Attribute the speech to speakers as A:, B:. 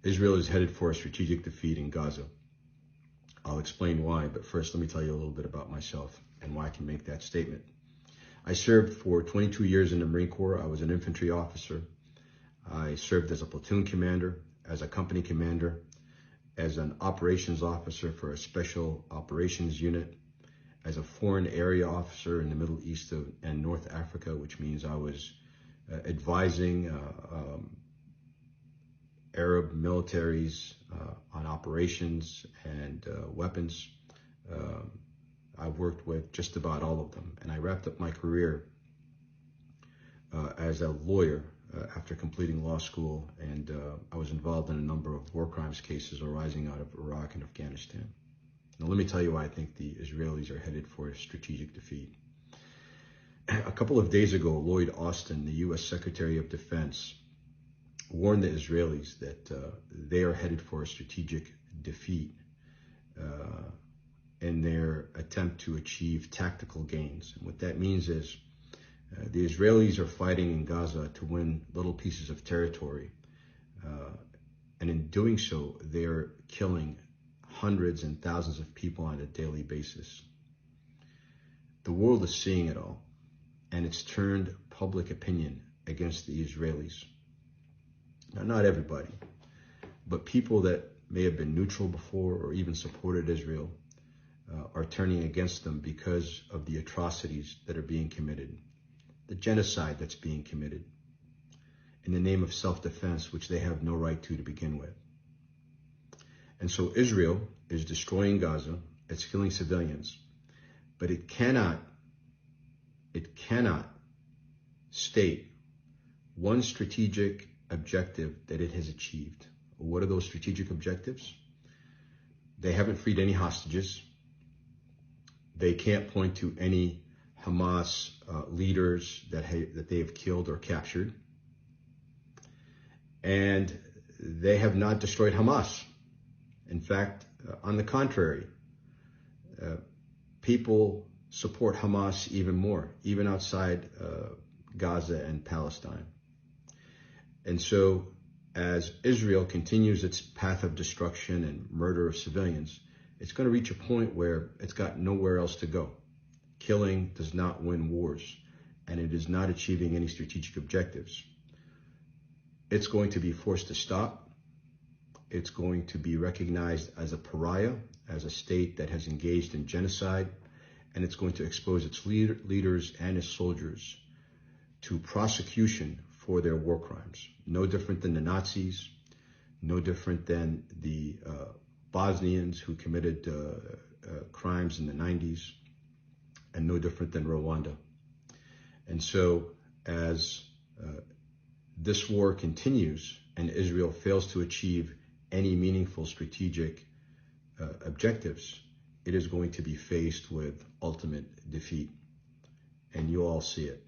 A: Israel is headed for a strategic defeat in Gaza. I'll explain why, but first let me tell you a little bit about myself and why I can make that statement. I served for 22 years in the Marine Corps. I was an infantry officer. I served as a platoon commander, as a company commander, as an operations officer for a special operations unit, as a foreign area officer in the Middle East and North Africa, which means I was advising Arab militaries on operations and weapons. I've worked with just about all of them, and I wrapped up my career as a lawyer after completing law school, and I was involved in a number of war crimes cases arising out of Iraq and Afghanistan. Now let me tell you why I think the Israelis are headed for a strategic defeat. A couple of days ago, Lloyd Austin, the U.S. Secretary of Defense, warned the Israelis that they are headed for a strategic defeat in their attempt to achieve tactical gains. And what that means is the Israelis are fighting in Gaza to win little pieces of territory. And in doing so, they're killing hundreds and thousands of people on a daily basis. The world is seeing it all, and it's turned public opinion against the Israelis. Now, not everybody, but people that may have been neutral before or even supported Israel are turning against them because of the atrocities that are being committed, the genocide that's being committed in the name of self-defense, which they have no right to begin with. And so Israel is destroying Gaza, it's killing civilians, but it cannot state one strategic objective that it has achieved. What are those strategic objectives? They haven't freed any hostages. They can't point to any Hamas leaders that they have killed or captured. And they have not destroyed Hamas. In fact, on the contrary, people support Hamas even more, even outside Gaza and Palestine. And so as Israel continues its path of destruction and murder of civilians, it's going to reach a point where it's got nowhere else to go. Killing does not win wars, and it is not achieving any strategic objectives. It's going to be forced to stop. It's going to be recognized as a pariah, as a state that has engaged in genocide, and it's going to expose its leaders and its soldiers to prosecution for their war crimes. No different than the Nazis, no different than the Bosnians who committed crimes in the 90s, and no different than Rwanda. And so as this war continues and Israel fails to achieve any meaningful strategic objectives, it is going to be faced with ultimate defeat. And you all see it.